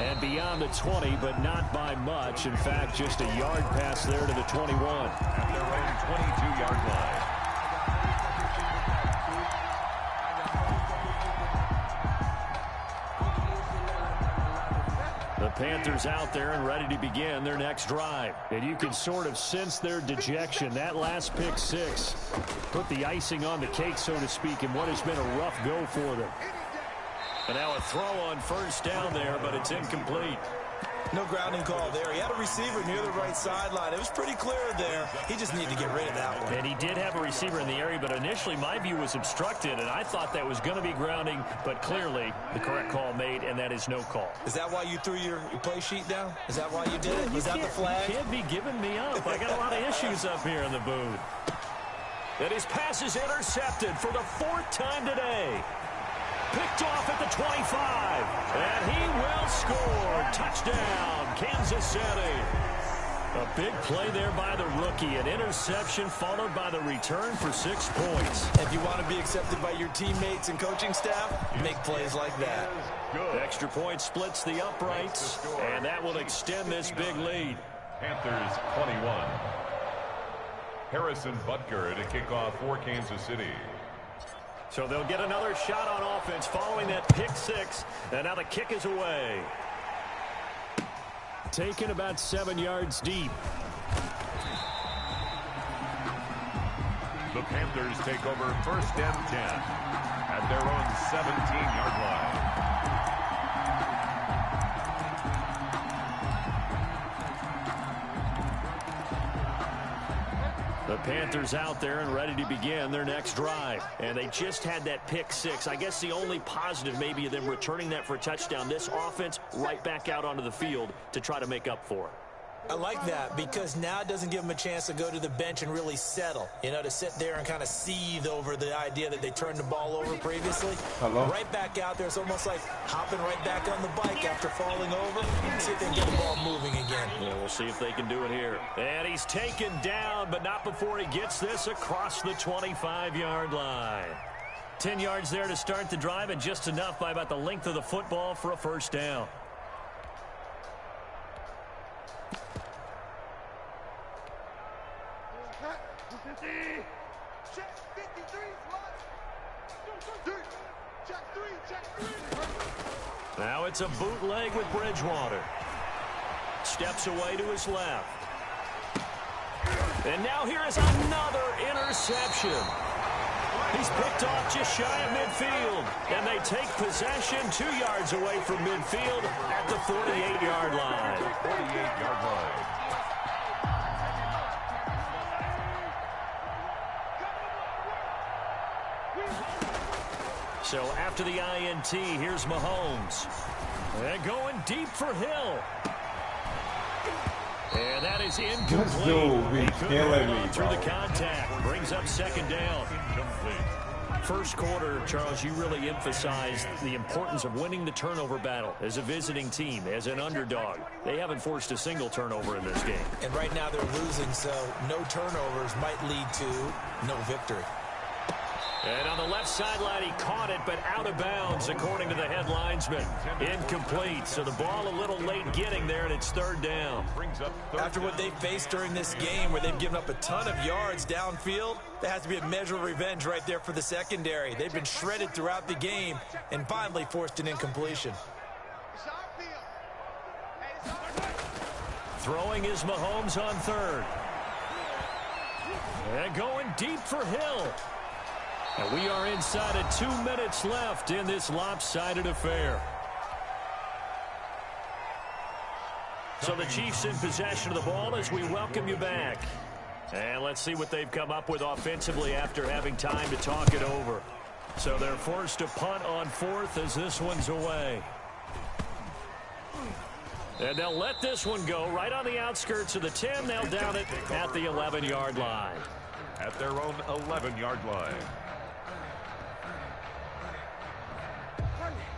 And beyond the 20, but not by much. In fact, just a yard pass there to the 21. At their own 22-yard line. The Panthers out there and ready to begin their next drive. And you can sort of sense their dejection. That last pick six put the icing on the cake, so to speak, in what has been a rough go for them. And now a throw on 1st down there, but it's incomplete. No grounding call there. He had a receiver near the right sideline. It was pretty clear there. He just needed to get rid of that one. And he did have a receiver in the area, but initially my view was obstructed, and I thought that was going to be grounding, but clearly the correct call made, and that is no call. Is that why you threw your play sheet down? Is that why you did it? Was that the flag? You can't be giving me up. I got a lot of issues up here in the booth. And his pass is intercepted for the 4th time today. Picked off at the 25. And he will score. Touchdown, Kansas City. A big play there by the rookie. An interception followed by the return for 6 points. If you want to be accepted by your teammates and coaching staff, make plays like that. The extra point splits the uprights, and that will extend this big lead. Panthers 21. Harrison Butker to kick off for Kansas City. So they'll get another shot on offense following that pick six, and now the kick is away. Taken about 7 yards deep. The Panthers take over 1st and 10 at their own 17-yard line. The Panthers out there and ready to begin their next drive. And they just had that pick six. I guess the only positive maybe of them returning that for a touchdown. This offense right back out onto the field to try to make up for it. I like that because now it doesn't give them a chance to go to the bench and really settle. You know, to sit there and kind of seethe over the idea that they turned the ball over previously. Hello? Right back out there. It's almost like hopping right back on the bike after falling over. See if they can get the ball moving again. Yeah, we'll see if they can do it here. And he's taken down, but not before he gets this across the 25-yard line. 10 yards there to start the drive, and just enough by about the length of the football for a first down. Now it's a bootleg with Bridgewater. Steps away to his left. And now here is another interception. He's picked off just shy of midfield. And they take possession 2 yards away from midfield at the 48-yard line. 48-yard line. So after the INT, here's Mahomes. And going deep for Hill. And that is incomplete. Let's go. Be killing me, through bro. the contact. Brings up second down. First quarter, Charles, you really emphasized the importance of winning the turnover battle as a visiting team, as an underdog. They haven't forced a single turnover in this game. And right now they're losing, so no turnovers might lead to no victory. And on the left sideline, he caught it, but out of bounds, according to the head linesman. Incomplete, so the ball a little late getting there, and it's third down. After what they faced during this game, where they've given up a ton of yards downfield, there has to be a measure of revenge right there for the secondary. They've been shredded throughout the game and finally forced an incompletion. Throwing is Mahomes on third. And going deep for Hill. And we are inside of 2 minutes left in this lopsided affair. So the Chiefs in possession of the ball as we welcome you back. And let's see what they've come up with offensively after having time to talk it over. So they're forced to punt on fourth as this one's away. And they'll let this one go right on the outskirts of the 10. They'll down it at the 11-yard line. At their own 11-yard line.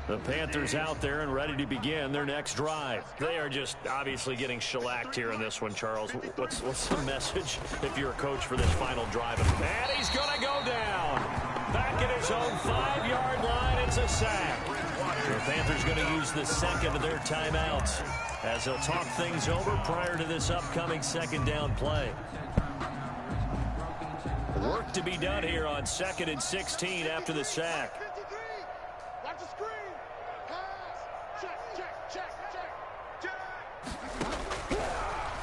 The Panthers out there and ready to begin their next drive. They are just obviously getting shellacked here in this one, Charles. What's the message if you're a coach for this final drive? And he's going to go down. Back at his own 5-yard line, it's a sack. The Panthers going to use the second of their timeouts as they'll talk things over prior to this upcoming second down play. Work to be done here on 2nd and 16 after the sack. Watch the screen. Pass. Check.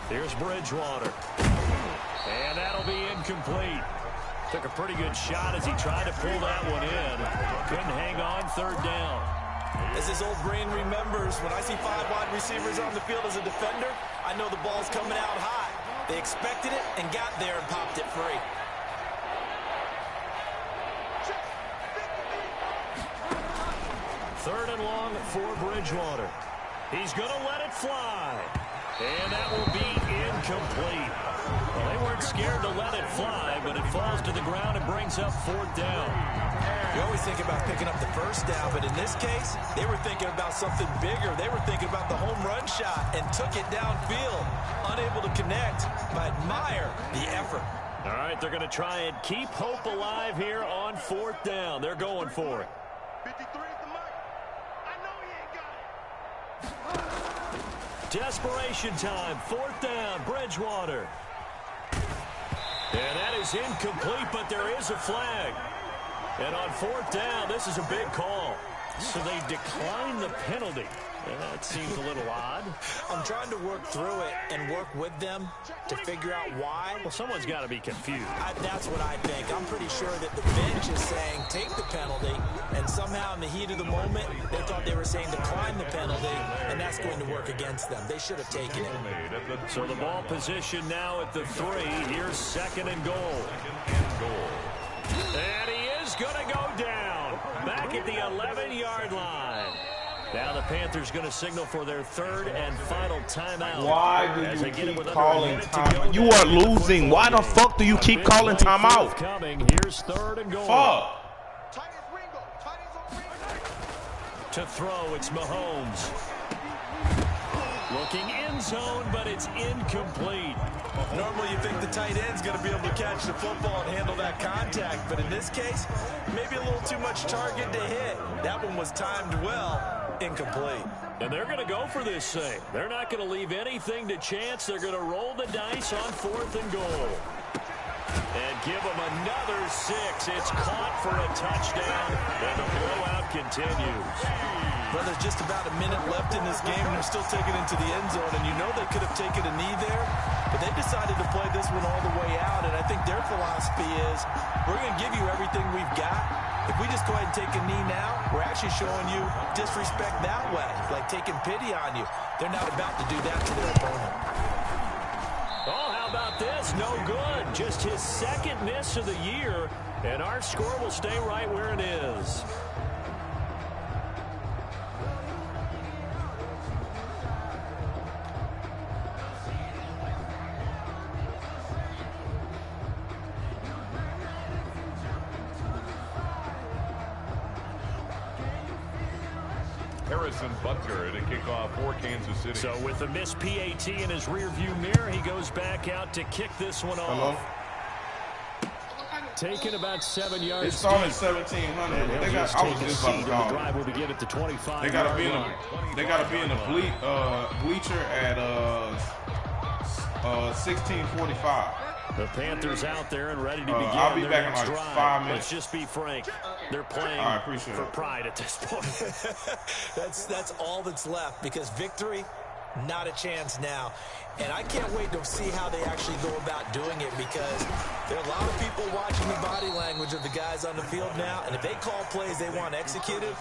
Here's Bridgewater. And that'll be incomplete. Took a pretty good shot as he tried to pull that one in. Couldn't hang on, third down. As his old brain remembers, when I see 5 wide receivers on the field as a defender, I know the ball's coming out high. They expected it and got there and popped it free. Third and long for Bridgewater. He's going to let it fly. And that will be incomplete. Well, they weren't scared to let it fly, but it falls to the ground and brings up fourth down. You always think about picking up the first down, but in this case, they were thinking about something bigger. They were thinking about the home run shot and took it downfield. Unable to connect, but admire the effort. All right, they're going to try and keep hope alive here on fourth down. They're going for it. 53 at the mic. I know he ain't got it. Desperation time. Fourth down, Bridgewater. And that is incomplete, but there is a flag. And on fourth down, this is a big call. So they decline the penalty. That seems a little odd. I'm trying to work through it and work with them to figure out why. Well, someone's got to be confused. That's what I think. I'm pretty sure that the bench is saying take the penalty, and somehow in the heat of the moment, they thought they were saying decline the penalty, and that's going to work against them. They should have taken it. So the ball position now at the 3. Here's 2nd and goal. And he is going to go down back at the 11-yard line. Now the Panthers going to signal for their 3rd and final timeout. Why do you keep calling timeout? You are losing. Why the fuck do you keep calling timeout? Here's 3rd and goal. Fuck. To throw, it's Mahomes. Looking end zone, but it's incomplete. Normally you think the tight end's going to be able to catch the football and handle that contact, but in this case, maybe a little too much target to hit. That one was timed well, incomplete. And they're going to go for this thing. They're not going to leave anything to chance. They're going to roll the dice on 4th and goal. And give them another 6. It's caught for a touchdown, and the blowout continues. Well, there's just about a minute left in this game, and they're still taking it into the end zone. And you know they could have taken a knee there, but they decided to play this one all the way out. And I think their philosophy is, we're going to give you everything we've got. If we just go ahead and take a knee now, we're actually showing you disrespect that way, like taking pity on you. They're not about to do that to their opponent. Oh, how about this? No good. Just his 2nd miss of the year, and our score will stay right where it is. Harrison Butker at a kickoff for Kansas City. So with the missed PAT in his rearview mirror, he goes back out to kick this one off. Taking about 7 yards. It's on at 1,700. They got. I was just about to call. The drive will begin at the 25. They gotta be in the. They gotta be in the bleacher at 16:45. The Panthers out there and ready to begin I'll be their back in next like drive. 5 minutes. Let's just be frank. They're playing for pride at this point. That's all that's left, because victory, not a chance now. And I can't wait to see how they actually go about doing it, because there are a lot of people watching the body language of the guys on the field now, and if they call plays they want executed,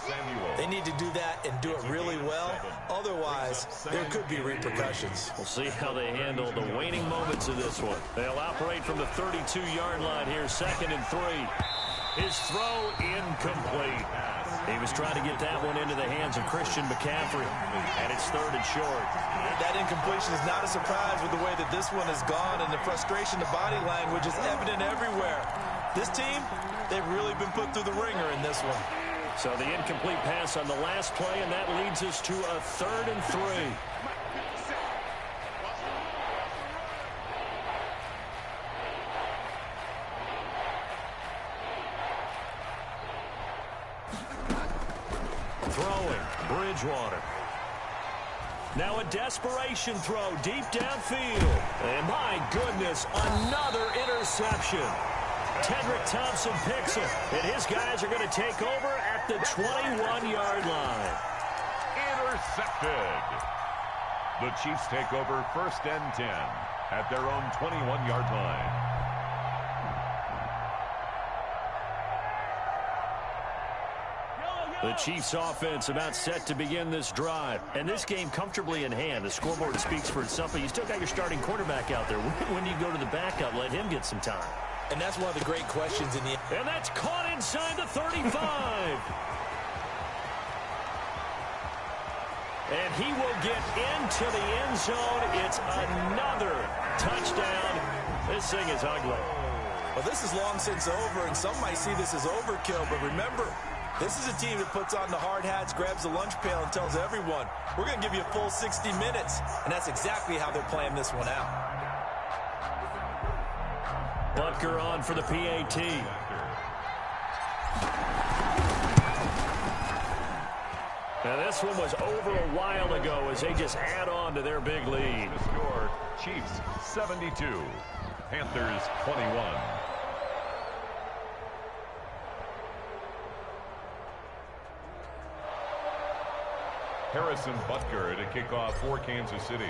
they need to do that and do it really well. Otherwise, there could be repercussions. We'll see how they handle the waning moments of this one. They'll operate from the 32-yard line here, 2nd and 3. His throw incomplete. He was trying to get that one into the hands of Christian McCaffrey, and it's 3rd and short. That incompletion is not a surprise with the way that this one has gone, and the frustration, the body language is evident everywhere. This team, they've really been put through the ringer in this one. So the incomplete pass on the last play, and that leads us to a 3rd and 3. Throwing, Bridgewater. Now a desperation throw deep downfield. And my goodness, another interception. Tedrick Thompson picks him, and his guys are going to take over at the 21-yard line. Intercepted. The Chiefs take over 1st and 10 at their own 21-yard line. The Chiefs offense about set to begin this drive. And this game comfortably in hand. The scoreboard speaks for itself, but you still got your starting quarterback out there. When do you go to the backup, let him get some time? And that's one of the great questions in the... And that's caught inside the 35. And he will get into the end zone. It's another touchdown. This thing is ugly. Well, this is long since over, and some might see this as overkill, but remember, this is a team that puts on the hard hats, grabs the lunch pail, and tells everyone, we're going to give you a full 60 minutes. And that's exactly how they're playing this one out. Butker on for the PAT. Now this one was over a while ago as they just add on to their big lead. The score, Chiefs 72, Panthers 21. Harrison Butker to kick off for Kansas City.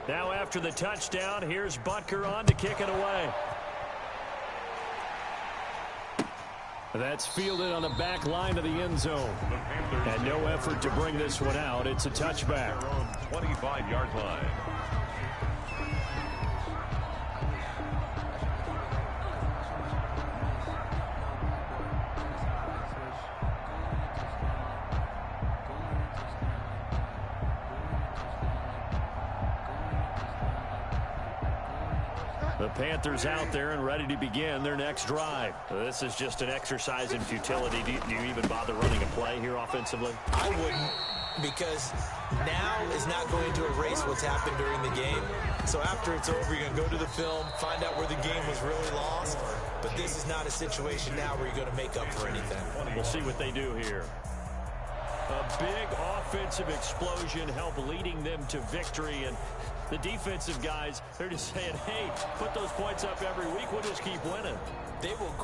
Now after the touchdown, here's Butker on to kick it away. That's fielded on the back line of the end zone. And no effort to bring this one out. It's a touchback. 25-yard line. The Panthers out there and ready to begin their next drive. This is just an exercise in futility. Do you even bother running a play here offensively? I wouldn't, because now is not going to erase what's happened during the game. So after it's over, you're going to go to the film, find out where the game was really lost. But this is not a situation now where you're going to make up for anything. We'll see what they do here. A big offensive explosion helped leading them to victory, and the defensive guys, they're just saying, hey, put those points up every week. We'll just keep winning. They will